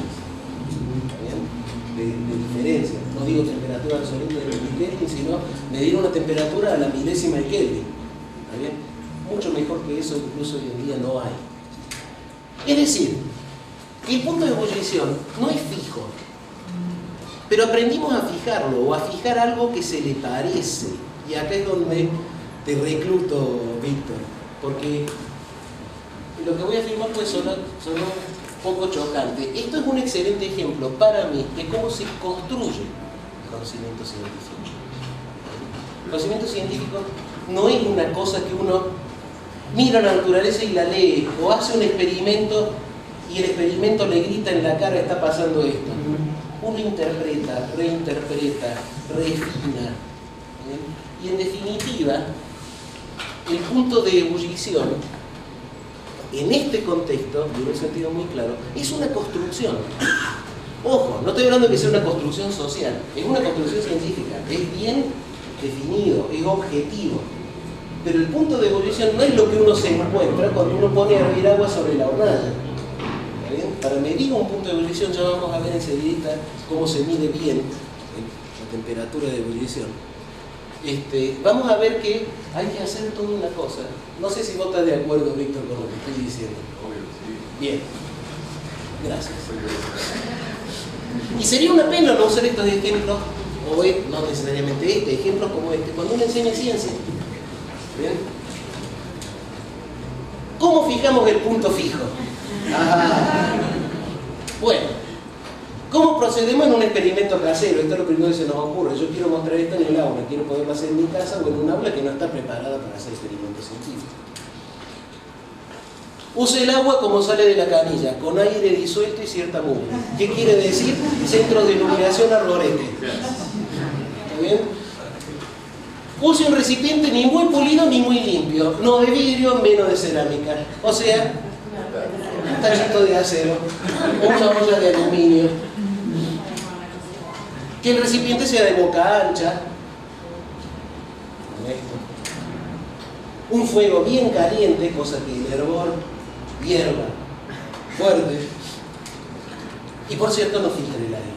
De diferencia. No digo temperatura absoluta de milikelvin, sino medir una temperatura a la milésima de Kelvin. ¿Está bien? Mucho mejor que eso, incluso hoy en día no hay. Es decir, el punto de ebullición no es fijo, pero aprendimos a fijarlo o a fijar algo que se le parece. Y acá es donde te recluto, Víctor, porque lo que voy a afirmar puede sonar un poco chocante. Esto es un excelente ejemplo para mí de cómo se construye el conocimiento científico. El conocimiento científico no es una cosa que uno mira la naturaleza y la lee, o hace un experimento y el experimento le grita en la cara: está pasando esto. Uno interpreta, reinterpreta, refina. Y en definitiva, el punto de ebullición, en este contexto, en un sentido muy claro, es una construcción. Ojo, no estoy hablando de que sea una construcción social, es una construcción científica, es bien definido, es objetivo. pero el punto de ebullición no es lo que uno se encuentra cuando uno pone a hervir agua sobre la hornalla. ¿Está bien? Para medir un punto de ebullición, ya vamos a ver enseguida cómo se mide bien la temperatura de ebullición. Vamos a ver que hay que hacer toda una cosa. No sé si vos estás de acuerdo, Víctor, con lo que estoy diciendo. Obvio, sí. Bien. Gracias. Y sería una pena no usar estos ejemplos, o no necesariamente ejemplos como este, cuando uno enseña ciencia. ¿Bien? ¿Cómo fijamos el punto fijo? Bueno, ¿cómo procedemos en un experimento casero? Esto es lo primero que se nos ocurre. Yo quiero mostrar esto en el aula, quiero poderlo hacer en mi casa o en un aula que no está preparada para hacer experimentos científicos. Use el agua como sale de la canilla, con aire disuelto y cierta mugre. ¿Qué quiere decir? Centro de iluminación a rorete. ¿Está bien? Use un recipiente ni muy pulido ni muy limpio, no de vidrio, menos de cerámica. O sea, un tachito de acero, una olla de aluminio. Que el recipiente sea de boca ancha. Como esto. Un fuego bien caliente, cosa que el hervor hierva fuerte. Y por cierto, no filtre el aire.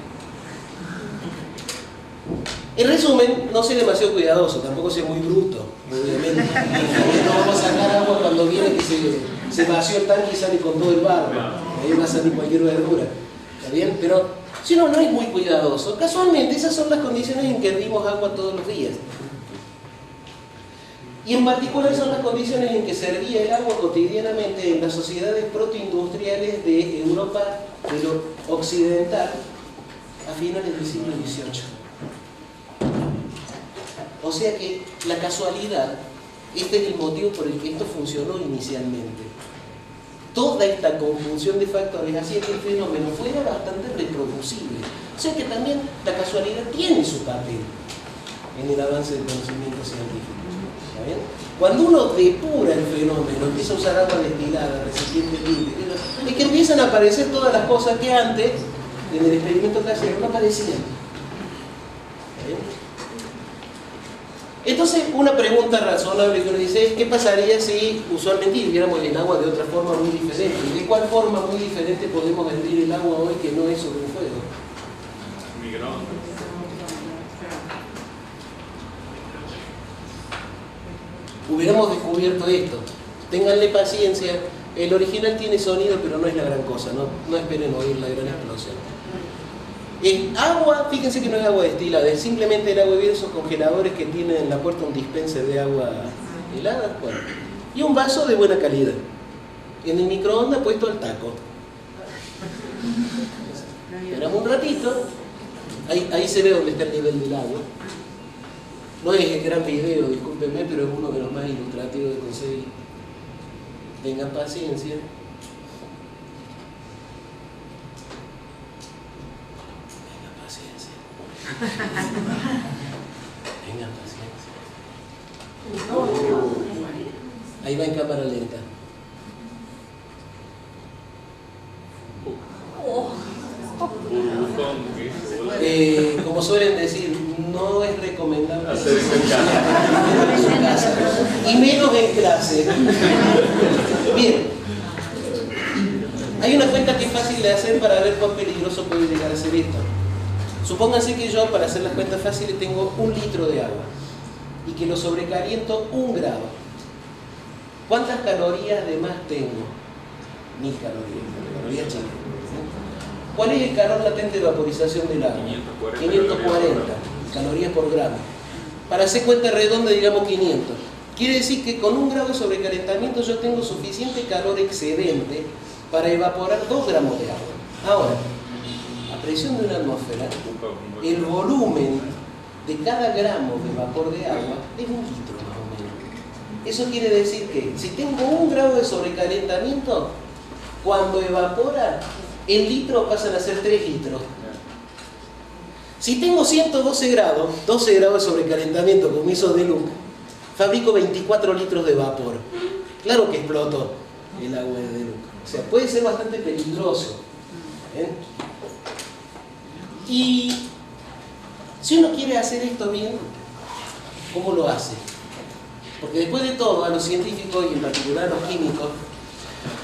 En resumen, no sea demasiado cuidadoso, tampoco sea muy bruto, obviamente. No vamos a sacar agua cuando viene que se vació el tanque y sale con todo el barro. Ahí va a salir cualquier verdura. ¿Está bien? Pero si uno no es muy cuidadoso, casualmente esas son las condiciones en que hervimos agua todos los días. Y en particular son las condiciones en que se hervía el agua cotidianamente en las sociedades protoindustriales de Europa de lo occidental a finales del siglo XVIII. O sea que la casualidad, este es el motivo por el que esto funcionó inicialmente. Toda esta conjunción de factores hacía que el fenómeno fuera bastante reproducible. O sea que también la casualidad tiene su papel en el avance del conocimiento científico. ¿Está bien? Cuando uno depura el fenómeno, empieza a usar agua destilada, recipientes limpios, es que empiezan a aparecer todas las cosas que antes, en el experimento casero, no aparecían. ¿Está bien? Entonces, una pregunta razonable que uno dice es ¿qué pasaría si usualmente hirviéramos el agua de otra forma muy diferente? ¿De cuál forma muy diferente podemos hervir el agua hoy que no es sobre un fuego? Microondas. Hubiéramos descubierto esto. Ténganle paciencia. El original tiene sonido, pero no es la gran cosa. No esperen oír la gran explosión. El agua, fíjense que no es agua destilada, es simplemente el agua de esos congeladores que tienen en la puerta un dispenser de agua helada. Bueno, y un vaso de buena calidad. En el microondas puesto al taco. Esperamos un ratito. Ahí se ve dónde está el nivel del agua. No es el gran video, discúlpenme, pero es uno de los más ilustrativos de conseguir. Tengan paciencia. Tengan paciencia. Ahí va en cámara lenta. Como suelen decir, no es recomendable hacer eso en casa. Y menos en clase. Bien. Hay una cuenta que es fácil de hacer para ver cuán peligroso puede llegar a ser esto. Supónganse que yo, para hacer las cuentas fáciles, tengo 1 litro de agua y que lo sobrecaliento 1 grado. ¿Cuántas calorías de más tengo? 1000 calorías chicas. ¿Cuál es el calor latente de vaporización del agua? 540 calorías por gramo. Para hacer cuenta redonda, digamos 500. Quiere decir que con 1 grado de sobrecalentamiento yo tengo suficiente calor excedente para evaporar 2 gramos de agua. Ahora, a presión de una atmósfera, el volumen de cada gramo de vapor de agua es 1 litro más o menos. Eso quiere decir que si tengo 1 grado de sobrecalentamiento, cuando evapora, el litro pasan a ser 3 litros. Si tengo 112 grados, 12 grados de sobrecalentamiento como hizo Deluc, fabrico 24 litros de vapor. Claro que explotó el agua de Deluc. O sea, puede ser bastante peligroso. Y si uno quiere hacer esto bien, ¿cómo lo hace? Porque después de todo, a los científicos y en particular a los químicos,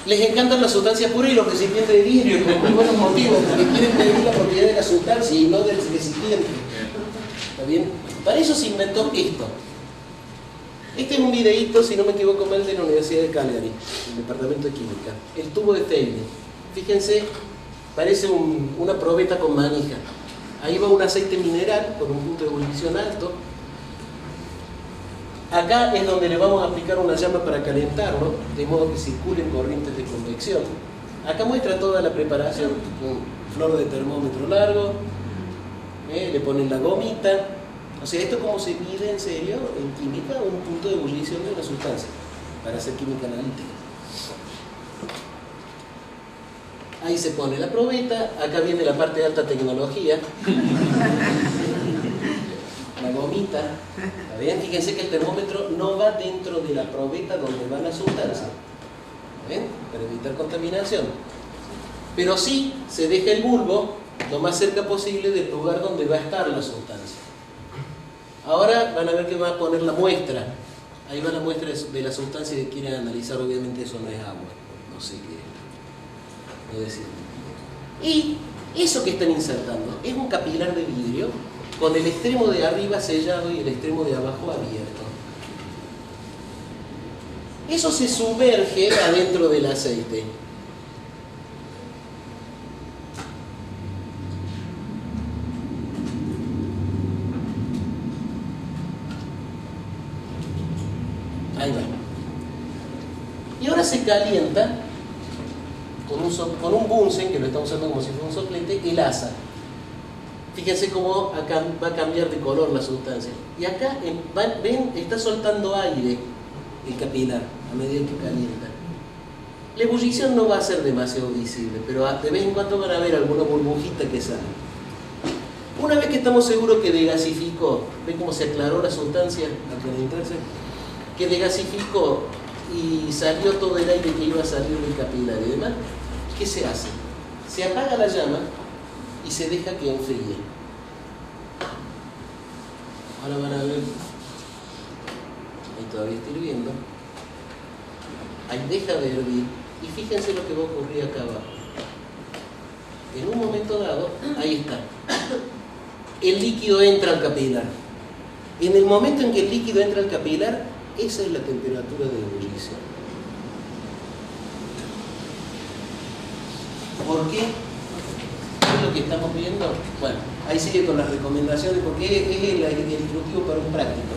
les encantan las sustancias puras y los recipientes de vidrio, y con muy buenos motivos, porque quieren medir la propiedad de la sustancia y no del recipiente. ¿Está bien? Para eso se inventó esto. Este es un videíto, si no me equivoco mal, de la Universidad de Calgary, el departamento de química. El tubo de Theile. Fíjense, parece una probeta con manija. Ahí va un aceite mineral con un punto de ebullición alto. Acá es donde le vamos a aplicar una llama para calentarlo, de modo que circulen corrientes de convección. Acá muestra toda la preparación, un flor de termómetro largo, le ponen la gomita. O sea, esto es como se mide en serio en química un punto de ebullición de una sustancia para hacer química analítica. Ahí se pone la probeta, acá viene la parte de alta tecnología. La gomita, ¿está bien? Fíjense que el termómetro no va dentro de la probeta donde va la sustancia, ¿está bien? Para evitar contaminación. Pero sí se deja el bulbo lo más cerca posible del lugar donde va a estar la sustancia. Ahora van a ver que va a poner la muestra. Ahí va la muestra de la sustancia que quieren analizar. Obviamente eso no es agua, no sé qué, no decir. Y eso que están insertando es un capilar de vidrio con el extremo de arriba sellado y el extremo de abajo abierto. Eso se sumerge adentro del aceite. Ahí va. Y ahora se calienta con un Bunsen, que lo estamos usando como si fuera un soplete, el asa. Fíjense cómo acá va a cambiar de color la sustancia. Y acá, ven, está soltando aire el capilar a medida que calienta. La ebullición no va a ser demasiado visible, pero de vez en cuando van a ver alguna burbujita que sale. Una vez que estamos seguros que degasificó, ¿ven cómo se aclaró la sustancia al calentarse? Que degasificó y salió todo el aire que iba a salir del capilar y demás, ¿qué se hace? Se apaga la llama y se deja que enfríe. Ahora van a ver, ahí todavía está hirviendo, ahí deja de hervir y fíjense lo que va a ocurrir acá abajo. En un momento dado, ahí está, el líquido entra al capilar. En el momento en que el líquido entra al capilar, esa es la temperatura de ebullición. ¿Por qué? ¿Qué es lo que estamos viendo? Bueno, ahí sigue con las recomendaciones porque es el instructivo para un práctico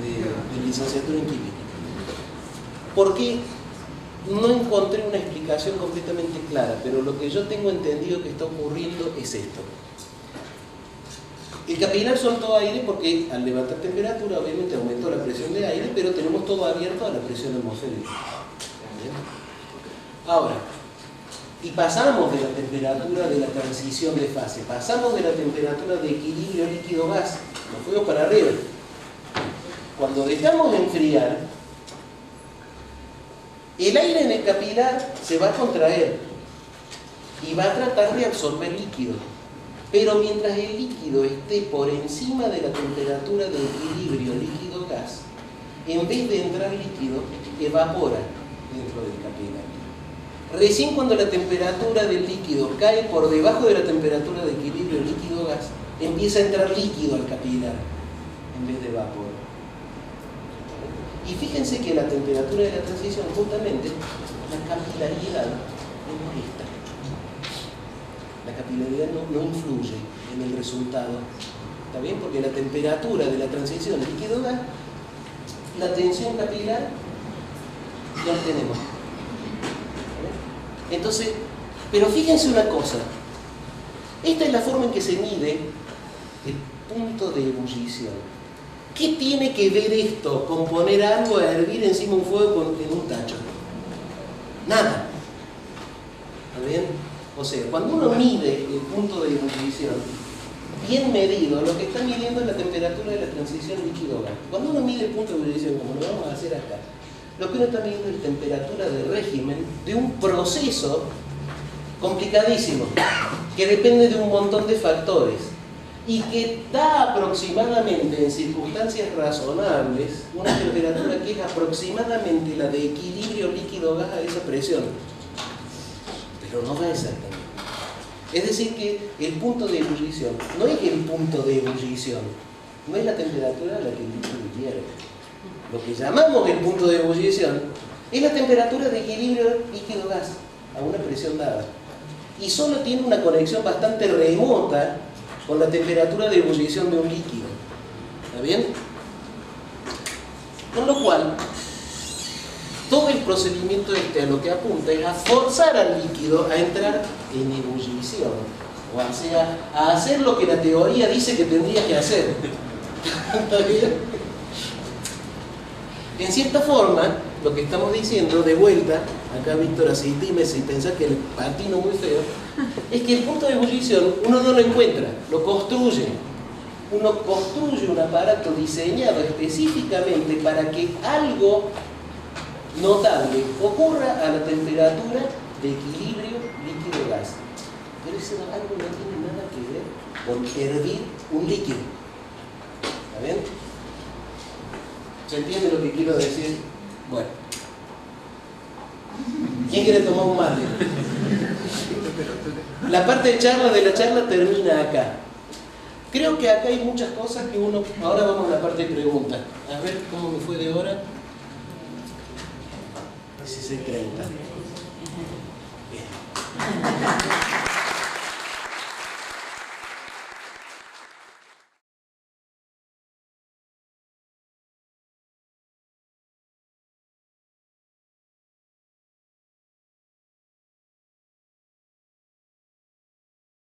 de licenciatura en química. Porque no encontré una explicación completamente clara, pero lo que yo tengo entendido que está ocurriendo es esto. El capilar soltó aire porque al levantar temperatura obviamente aumentó la presión de aire, pero tenemos todo abierto a la presión atmosférica. Ahora, y pasamos de la temperatura de la transición de fase, pasamos de la temperatura de equilibrio líquido-gas, nos fuimos para arriba. Cuando dejamos de enfriar, el aire en el capilar se va a contraer y va a tratar de absorber líquido. Pero mientras el líquido esté por encima de la temperatura de equilibrio líquido-gas, en vez de entrar líquido, evapora dentro del capilar. Recién cuando la temperatura del líquido cae por debajo de la temperatura de equilibrio líquido-gas, empieza a entrar líquido al capilar, en vez de vapor. Y fíjense que la temperatura de la transición, justamente, la capilaridad es molesta. La capilaridad no influye en el resultado. ¿Está bien? Porque la temperatura de la transición líquido-gas, la tensión capilar, ya la tenemos. Entonces, pero fíjense una cosa. Esta es la forma en que se mide el punto de ebullición. ¿Qué tiene que ver esto con poner algo a hervir encima de un fuego en un tacho? Nada. ¿Está bien? O sea, cuando uno mide el punto de ebullición, bien medido, lo que está midiendo es la temperatura de la transición líquido-gas. Cuando uno mide el punto de ebullición, como lo vamos a hacer acá, lo que uno está midiendo es la temperatura de régimen de un proceso complicadísimo, que depende de un montón de factores. y que da aproximadamente, en circunstancias razonables, una temperatura que es aproximadamente la de equilibrio líquido-gas a esa presión. Pero no da exactamente. Es decir, que el punto de ebullición no es el punto de ebullición, no es la temperatura a la que el líquido hierve. Lo que llamamos el punto de ebullición es la temperatura de equilibrio líquido-gas a una presión dada. Y solo tiene una conexión bastante remota con la temperatura de ebullición de un líquido. ¿Está bien? Con lo cual, todo el procedimiento a lo que apunta es a forzar al líquido a entrar en ebullición. O sea, a hacer lo que la teoría dice que tendría que hacer. ¿Está bien? En cierta forma, lo que estamos diciendo, de vuelta, acá Víctor asistime si pensás que el patino muy feo, es que el punto de ebullición uno no lo encuentra, lo construye. Uno construye un aparato diseñado específicamente para que algo notable ocurra a la temperatura de equilibrio líquido-gas. Pero ese algo no tiene nada que ver con hervir un líquido. ¿Está bien? ¿Se entiende lo que quiero decir? Bueno. ¿Quién quiere tomar un mate? La parte de la charla termina acá. Creo que acá hay muchas cosas que uno... Ahora vamos a la parte de preguntas. A ver cómo me fue de hora. 16:30. Bien.